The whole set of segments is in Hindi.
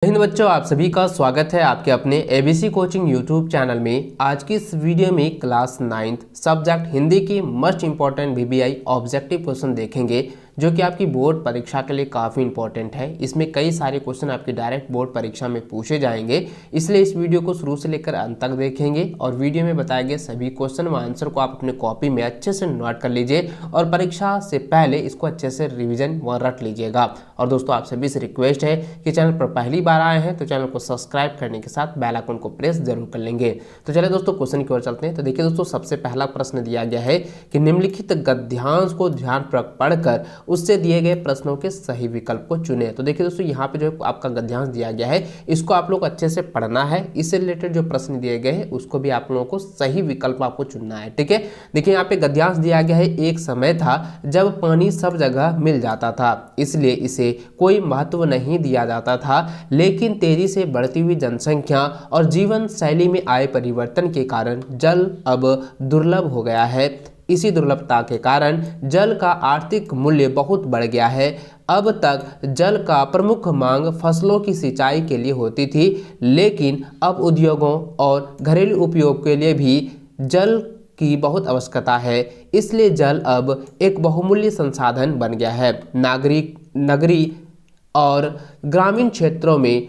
हिंद बच्चों, आप सभी का स्वागत है आपके अपने एबीसी कोचिंग यूट्यूब चैनल में। आज की इस वीडियो में क्लास 9th सब्जेक्ट हिंदी की most important VBI objective question देखेंगे, जो कि आपकी बोर्ड परीक्षा के लिए काफ़ी इंपॉर्टेंट है। इसमें कई सारे क्वेश्चन आपकी डायरेक्ट बोर्ड परीक्षा में पूछे जाएंगे, इसलिए इस वीडियो को शुरू से लेकर अंत तक देखेंगे। और वीडियो में बताए गए सभी क्वेश्चन व आंसर को आप अपने कॉपी में अच्छे से नोट कर लीजिए और परीक्षा से पहले इसको अच्छे से रिविजन व रट लीजिएगा। और दोस्तों, आप सभी से रिक्वेस्ट है कि चैनल पर पहली बार आए हैं तो चैनल को सब्सक्राइब करने के साथ बेल आइकन को प्रेस जरूर कर लेंगे। तो चलिए दोस्तों, क्वेश्चन की ओर चलते हैं। तो देखिए दोस्तों, सबसे पहला प्रश्न दिया गया है कि निम्नलिखित गद्यांश को ध्यानपूर्वक पढ़कर उससे दिए गए प्रश्नों के सही विकल्प को चुने। तो देखिए दोस्तों, यहाँ पे जो आपका गद्यांश दिया गया है इसको आप लोग अच्छे से पढ़ना है। इससे रिलेटेड जो प्रश्न दिए गए हैं उसको भी आप लोगों को सही विकल्प आपको चुनना है, ठीक है। देखिए यहाँ पे गद्यांश दिया गया है, एक समय था जब पानी सब जगह मिल जाता था, इसलिए इसे कोई महत्व नहीं दिया जाता था, लेकिन तेजी से बढ़ती हुई जनसंख्या और जीवन शैली में आए परिवर्तन के कारण जल अब दुर्लभ हो गया है। इसी दुर्लभता के कारण जल का आर्थिक मूल्य बहुत बढ़ गया है। अब तक जल का प्रमुख मांग फसलों की सिंचाई के लिए होती थी, लेकिन अब उद्योगों और घरेलू उपयोग के लिए भी जल की बहुत आवश्यकता है। इसलिए जल अब एक बहुमूल्य संसाधन बन गया है। नगरीय और ग्रामीण क्षेत्रों में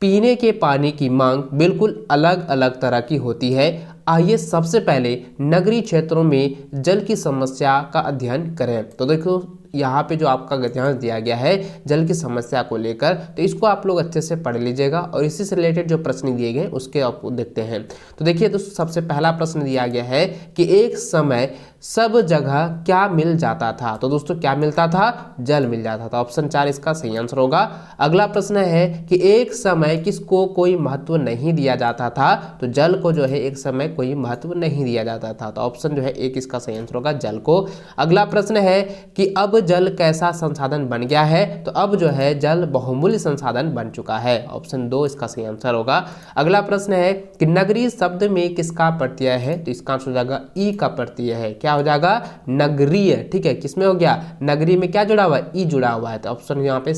पीने के पानी की मांग बिल्कुल अलग अलग तरह की होती है। आइए सबसे पहले नगरीय क्षेत्रों में जल की समस्या का अध्ययन करें। तो देखो, यहाँ पे जो आपका गद्यांश दिया गया है जल की समस्या को लेकर, तो इसको आप लोग अच्छे से पढ़ लीजिएगा और इसी से रिलेटेड जो प्रश्न दिए गए उसके आपको देखते हैं। तो देखिए दोस्तों, सबसे पहला प्रश्न दिया गया है कि एक समय सब जगह क्या मिल जाता था। तो दोस्तों, क्या मिलता था? जल मिल जाता था। ऑप्शन 4 इसका सही आंसर होगा। अगला प्रश्न है कि एक समय किसको कोई महत्व नहीं दिया जाता था। तो जल को जो है एक समय कोई महत्व नहीं दिया जाता था, तो ऑप्शन जो है 1 इसका सही आंसर होगा, जल को। अगला प्रश्न है कि अब जल कैसा संसाधन बन गया है। तो अब जो है जल बहुमूल्य संसाधन बन चुका है, ऑप्शन 2 इसका सही आंसर होगा। अगला प्रश्न है कि नगरीय शब्द में किसका प्रत्यय है। तो इसका आंसर हो जाएगा ई का प्रत्यय है। क्या हो जाएगा? नगरीय, ठीक है। किसमें हो गया? नगरीय में क्या जुड़ा हुआ है? ई जुड़ा हुआ है, तो ऑप्शन यहाँ पे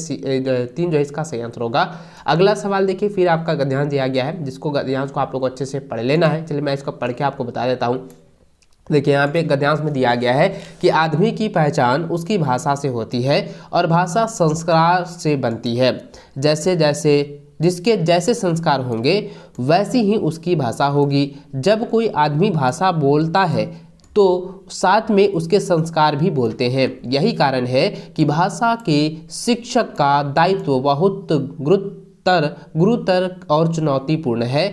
3 जो है इसका सही आंसर होगा। अगला सवाल देखिए, फिर आपका गद्यांश दिया गया है, जिसको गद्यांश को आप लोग अच्छे से पढ़ लेना है। चलिए मैं इसको पढ़ के आपको बता देता हूँ। देखिए यहाँ पे गद्यांश में दिया गया है कि आदमी की पहचान उसकी भाषा से होती है और भाषा संस्कार से बनती है। जिसके जैसे संस्कार होंगे वैसी ही उसकी भाषा होगी। जब कोई आदमी भाषा बोलता है तो साथ में उसके संस्कार भी बोलते हैं। यही कारण है कि भाषा के शिक्षक का दायित्व बहुत गुरुतर और चुनौतीपूर्ण है।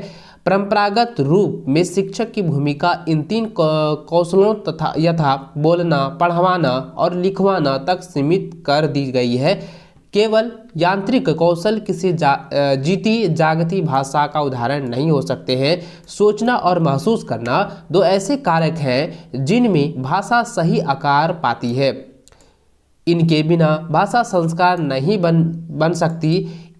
परंपरागत रूप में शिक्षक की भूमिका इन 3 कौशलों तथा यथा बोलना, पढ़वाना और लिखवाना तक सीमित कर दी गई है। केवल यांत्रिक कौशल किसी जीती जागती भाषा का उदाहरण नहीं हो सकते हैं। सोचना और महसूस करना 2 ऐसे कारक हैं जिनमें भाषा सही आकार पाती है। इनके बिना भाषा संस्कार नहीं बन सकती।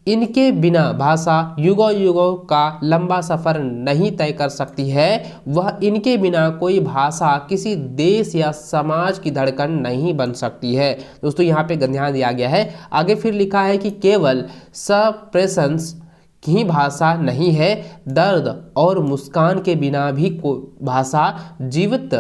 इनके बिना भाषा युगों युगों का लंबा सफ़र नहीं तय कर सकती है। वह इनके बिना कोई भाषा किसी देश या समाज की धड़कन नहीं बन सकती है। दोस्तों, यहाँ पे गद्यांश दिया गया है, आगे फिर लिखा है कि केवल सप्रेशंस की भाषा नहीं है, दर्द और मुस्कान के बिना भी कोई भाषा जीवित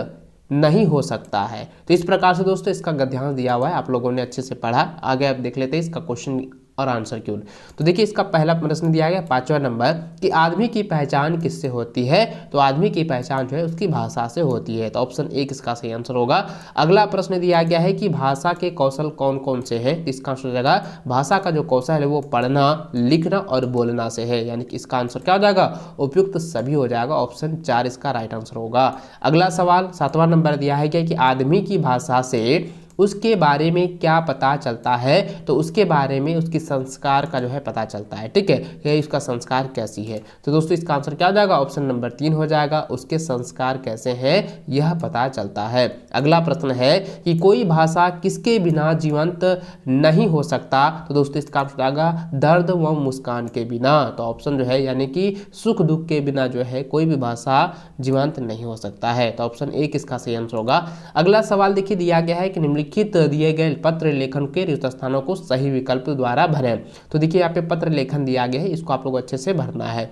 नहीं हो सकता है। तो इस प्रकार से दोस्तों इसका गद्यांश दिया हुआ है, आप लोगों ने अच्छे से पढ़ा। आगे आप देख लेते हैं इसका क्वेश्चन और आंसर क्यों। तो देखिए, इसका पहला प्रश्न दिया गया 5वां नंबर कि आदमी की पहचान किससे होती है। तो आदमी की पहचान जो है उसकी भाषा से होती है, तो ऑप्शन 1 इसका सही आंसर होगा। अगला प्रश्न दिया गया है कि भाषा के कौशल कौन कौन से हैं। इसका आंसर हो जाएगा भाषा का जो कौशल है वो पढ़ना, लिखना और बोलना से है, यानी कि इसका आंसर क्या हो जाएगा? उपयुक्त सभी हो जाएगा, ऑप्शन 4 इसका राइट आंसर होगा। अगला सवाल 7वां नंबर दिया है कि आदमी की भाषा से उसके बारे में क्या पता चलता है। तो उसके बारे में उसकी संस्कार का जो है पता चलता है, ठीक है, कि उसका संस्कार कैसी है। तो दोस्तों इसका आंसर क्या हो जाएगा? ऑप्शन नंबर 3 हो जाएगा, उसके संस्कार कैसे हैं यह पता चलता है। अगला प्रश्न है कि कोई भाषा किसके बिना जीवंत नहीं हो सकता। तो दोस्तों इसका आंसर आएगा दर्द व मुस्कान के बिना। तो ऑप्शन जो है यानी कि सुख दुख के बिना जो है कोई भी भाषा जीवंत नहीं हो सकता है, तो ऑप्शन 1 इसका सही आंसर होगा। अगला सवाल देखिए दिया गया है कि निम्नलिखित लिखित दिए गए पत्र लेखन के रिक्त स्थानों को सही विकल्प द्वारा भरें। तो देखिए यहाँ पे पत्र लेखन दिया गया है, इसको आप लोग अच्छे से भरना है।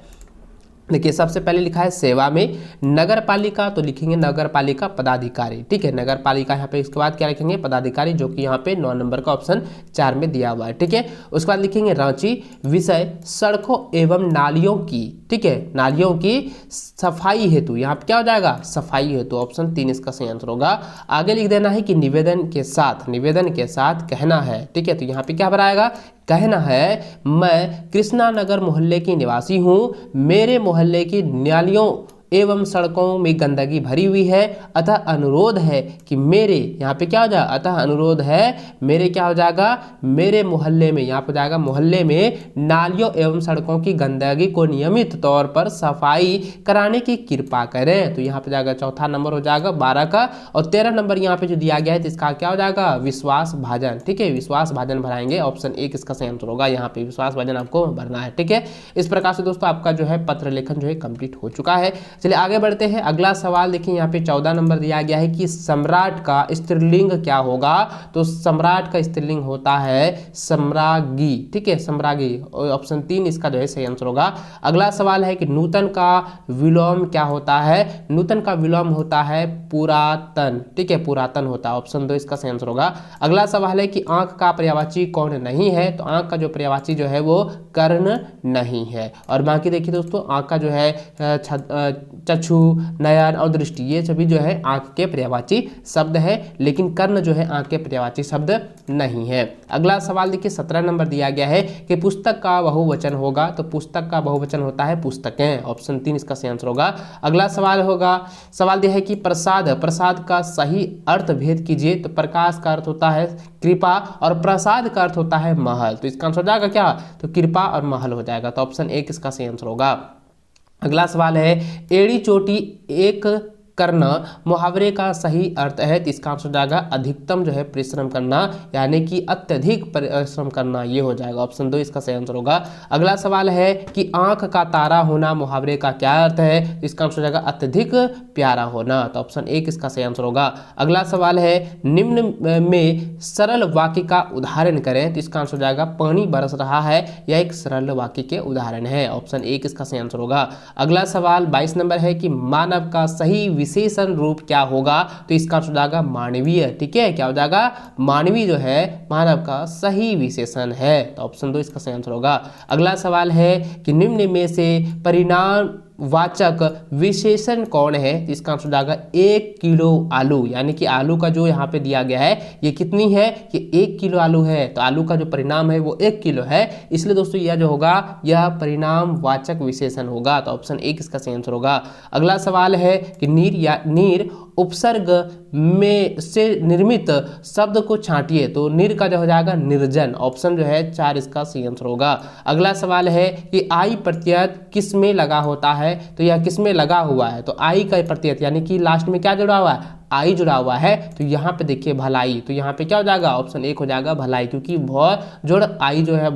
देखिए सबसे पहले लिखा है सेवा में नगर पालिका, तो लिखेंगे नगर पालिका पदाधिकारी, ठीक है, नगर पालिका यहाँ पे। इसके बाद क्या लिखेंगे पदाधिकारी, जो कि यहाँ पे 9 नंबर का ऑप्शन 4 में दिया हुआ है, ठीक है। उसके बाद लिखेंगे रांची, विषय सड़कों एवं नालियों की, ठीक है, नालियों की सफाई हेतु, यहाँ पे क्या हो जाएगा सफाई हेतु, ऑप्शन 3 इसका सही आंसर होगा। आगे लिख देना है कि निवेदन के साथ कहना है, ठीक है, तो यहाँ पे क्या भराएगा कहना है मैं कृष्णा नगर मोहल्ले की निवासी हूँ, मेरे मोहल्ले की नालियों एवं सड़कों में गंदगी भरी हुई है, अतः अनुरोध है कि मेरे, यहाँ पे क्या हो जाएगा अतः अनुरोध है मेरे, क्या हो जाएगा मेरे मोहल्ले में, यहाँ पे जाएगा मोहल्ले में नालियों एवं सड़कों की गंदगी को नियमित तौर पर सफाई कराने की कृपा करें। तो यहाँ पे जाएगा चौथा नंबर हो जाएगा 12 का, और 13 नंबर यहाँ पे जो दिया गया है तो इसका क्या हो जाएगा विश्वास भाजन, ठीक है, विश्वास भाजन भराएंगे, ऑप्शन 1 इसका सही आंसर होगा। यहाँ पे विश्वास भाजन आपको भरना है, ठीक है। इस प्रकार से दोस्तों आपका जो है पत्र लेखन जो है कंप्लीट हो चुका है। चलिए आगे बढ़ते हैं। अगला सवाल देखिए, यहाँ पे 14 नंबर दिया गया है कि सम्राट का स्त्रीलिंग क्या होगा। तो सम्राट का स्त्रीलिंग होता है सम्राज्ञी, ठीक है, सम्राज्ञी, ऑप्शन 3 इसका जो है सही आंसर होगा। अगला सवाल है कि नूतन का विलोम क्या होता है। नूतन का विलोम होता है पुरातन, ठीक है, पुरातन होता है, ऑप्शन 2 इसका सही आंसर होगा। अगला सवाल है कि आंख का पर्यायवाची कौन नहीं है। तो आंख का जो पर्यायवाची जो है वो कर्ण नहीं है। और बाकी देखिए दोस्तों आंख का जो है चक्षु, नयन और दृष्टि, ये सभी जो है आंख के पर्यायवाची शब्द है, लेकिन कर्ण जो है आंख के पर्यायवाची शब्द नहीं है। अगला सवाल देखिए 17 नंबर दिया गया है कि पुस्तक का बहुवचन होगा। तो पुस्तक का बहुवचन होता है पुस्तकें, ऑप्शन 3 इसका सही आंसर होगा। अगला सवाल दिया है कि प्रसाद का सही अर्थ भेद कीजिए। तो प्रकाश का अर्थ होता है कृपा और प्रसाद का अर्थ होता है महल। तो इसका आंसर हो जाएगा क्या, तो कृपा और महल हो जाएगा, तो ऑप्शन 1 इसका सही आंसर होगा। अगला सवाल है एड़ी चोटी एक करना मुहावरे का सही अर्थ है। तो इसका आंसर हो जाएगा अधिकतम जो है परिश्रम करना, यानी कि अत्यधिक परिश्रम करना, ये हो जाएगा, ऑप्शन 2 इसका सही आंसर होगा। अगला सवाल है कि आंख का तारा होना मुहावरे का क्या अर्थ है। तो इसका आंसर हो जाएगा अत्यधिक प्यारा होना, तो ऑप्शन 1 इसका सही आंसर होगा। अगला सवाल है निम्न में सरल वाक्य का उदाहरण करें। तो इसका आंसर हो जाएगा पानी बरस रहा है, यह एक सरल वाक्य के उदाहरण है, ऑप्शन 1 इसका सही आंसर होगा। अगला सवाल 22 नंबर है कि मानव का सही विशेषण रूप क्या होगा। तो इसका आंसर हो जाएगा मानवीय, ठीक है, क्या हो जाएगा मानवीय जो है मानव का सही विशेषण है, तो ऑप्शन 2 इसका सही आंसर होगा। अगला सवाल है कि निम्न में से परिणाम वाचक विशेषण कौन है। तो इसका आंसर हो जाएगा 1 किलो आलू, यानी कि आलू का जो यहाँ पे दिया गया है ये कितनी है, ये 1 किलो आलू है, तो आलू का जो परिणाम है वो 1 किलो है, इसलिए दोस्तों यह जो होगा यह परिणाम वाचक विशेषण होगा, तो ऑप्शन 1 इसका सही आंसर होगा। अगला सवाल है कि नीर उपसर्ग में से निर्मित शब्द को छांटिए। तो नीर का जो हो जाएगा निर्जन, ऑप्शन जो है 4 इसका सही आंसर होगा। अगला सवाल है कि आई प्रत्यय किस में लगा होता है। तो यह किस में लगा हुआ है, तो आई का प्रत्यय यानी कि लास्ट में क्या जुड़ा हुआ है, आई जुड़ा हुआ है, तो यहाँ पे देखिए भलाई, तो यहाँ पे क्या हो जाएगा ऑप्शन 1 हो जाएगा भलाई, क्योंकि भ जोड़ आई जो है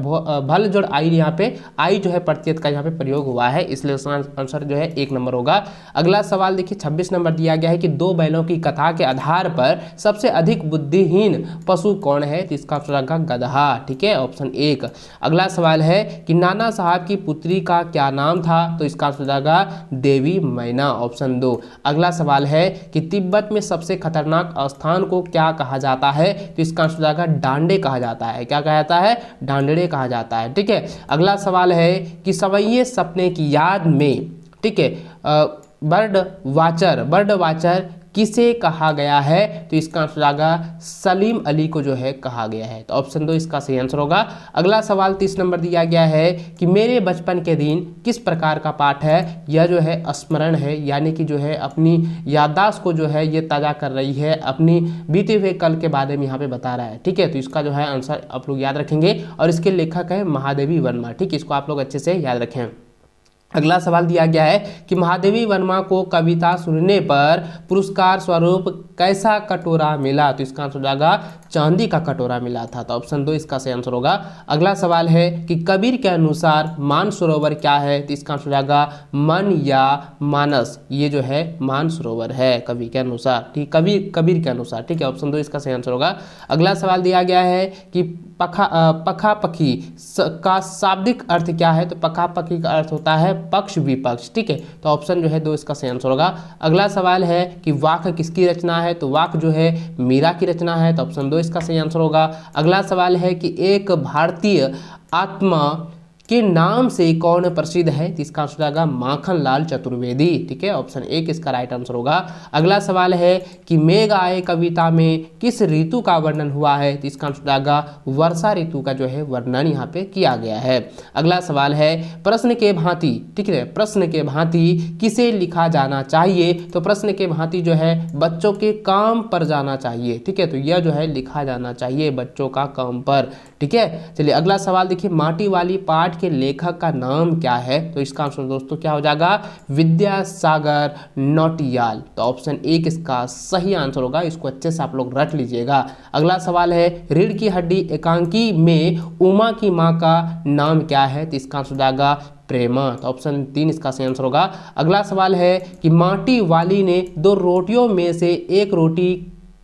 भल जोड़ आई, यहाँ पे आई जो है प्रत्यय का यहाँ पे प्रयोग हुआ है, इसलिए उसका आंसर जो है 1 नंबर होगा। अगला सवाल देखिए 26 नंबर दिया गया है कि 2 बैलों की कथा के आधार पर सबसे अधिक बुद्धिहीन पशु कौन है। तो इसका आंसर होगा गधा, ठीक है, ऑप्शन 1। अगला सवाल है कि नाना साहब की पुत्री का क्या नाम था। तो इसका आंसर हो जाएगा देवी मैना, ऑप्शन 2। अगला सवाल है कि तिब्बत में सबसे खतरनाक स्थान को क्या कहा जाता है। तो इसका आंसर हो जाएगा डांडे कहा जाता है, क्या कहा जाता है, डांडे कहा जाता है, ठीक है। अगला सवाल है कि सवैये सपने की याद में, ठीक है, बर्ड वाचर किसे कहा गया है। तो इसका आंसर आएगा सलीम अली को जो है कहा गया है, तो ऑप्शन 2 इसका सही आंसर होगा। अगला सवाल 30 नंबर दिया गया है कि मेरे बचपन के दिन किस प्रकार का पाठ है। यह जो है स्मरण है, यानी कि जो है अपनी याददाश्त को जो है ये ताज़ा कर रही है, अपनी बीते हुए कल के बारे में यहाँ पे बता रहा है, ठीक है। तो इसका जो है आंसर आप लोग याद रखेंगे, और इसके लेखक है महादेवी वर्मा, ठीक है, इसको आप लोग अच्छे से याद रखें। अगला सवाल दिया गया है कि महादेवी वर्मा को कविता सुनने पर पुरस्कार स्वरूप कैसा कटोरा मिला। तो इसका आंसर हो जाएगा चांदी का कटोरा मिला था। तो ऑप्शन 2 इसका सही आंसर होगा। अगला सवाल है कि कबीर के अनुसार मानसरोवर क्या है? तो इसका आंसर हो जाएगा मन या मानस। ये जो है मानसरोवर है कवि के अनुसार, ठीक, कबीर के अनुसार, ठीक है। ऑप्शन 2 इसका सही आंसर होगा। अगला सवाल दिया गया है कि पखा पखी का शाब्दिक अर्थ क्या है? तो पखा पखी का अर्थ होता है पक्ष विपक्ष, ठीक है। तो ऑप्शन जो है 2 इसका सही आंसर होगा। अगला सवाल है कि वाक किसकी रचना है? तो वाक जो है मीरा की रचना है। तो ऑप्शन 2 इसका सही आंसर होगा। अगला सवाल है कि एक भारतीय आत्मा के नाम से कौन प्रसिद्ध है? तो इसका आंसर आएगा माखन लाल चतुर्वेदी, ठीक है। ऑप्शन 1 इसका राइट आंसर होगा। अगला सवाल है कि मेघ आए कविता में किस ऋतु का वर्णन हुआ है? तो इसका आंसर आएगा वर्षा ऋतु का जो है वर्णन यहाँ पे किया गया है। अगला सवाल है प्रश्न के भांति, ठीक है, प्रश्न के भांति किसे लिखा जाना चाहिए? तो प्रश्न के भांति जो है बच्चों के काम पर जाना चाहिए, ठीक है। तो यह जो है लिखा जाना चाहिए बच्चों का काम पर, ठीक है। चलिए अगला सवाल देखिए, माटी वाली पाठ के लेखक का नाम क्या है? तो इसका आंसर दोस्तों क्या हो जाएगा? विद्यासागर नौटियाल। तो ऑप्शन 1 इसका सही आंसर होगा। इसको अच्छे से आप लोग रट लीजिएगा। अगला सवाल है रीढ़ की हड्डी एकांकी में उमा की माँ का नाम क्या है? तो इसका आंसर जाएगा प्रेमा। तो ऑप्शन 3 इसका सही आंसर होगा। अगला सवाल है कि माटी वाली ने 2 रोटियों में से एक रोटी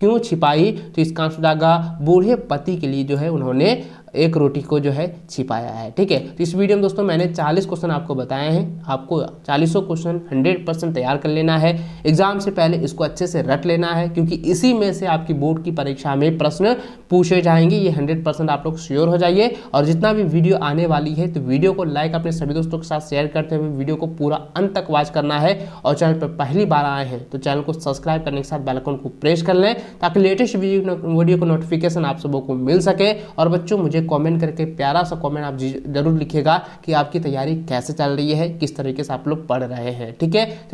क्यों छिपाई? तो इसका आंसर जाएगा बूढ़े पति के लिए जो है उन्होंने एक रोटी को जो है छिपाया है, ठीक है। तो इस वीडियो में दोस्तों मैंने 40 क्वेश्चन आपको बताए हैं। आपको 40 क्वेश्चन 100% तैयार कर लेना है। एग्जाम से पहले इसको अच्छे से रट लेना है, क्योंकि इसी में से आपकी बोर्ड की परीक्षा में प्रश्न पूछे जाएंगे। ये 100% आप लोग श्योर हो जाइए। और जितना भी वीडियो आने वाली है तो वीडियो को लाइक अपने सभी दोस्तों के साथ शेयर करते हुए वीडियो को पूरा अंत तक वॉच करना है। और चैनल पर पहली बार आए हैं तो चैनल को सब्सक्राइब करने के साथ बेल आइकन को प्रेस कर लें, ताकि लेटेस्ट वीडियो को नोटिफिकेशन आप सबों को मिल सके। और बच्चों मुझे कमेंट करके प्यारा सा कमेंट आप जरूर लिखिएगा कि आपकी तैयारी कैसे चल रही है, किस तरीके से आप लोग पढ़ रहे हैं, ठीक है।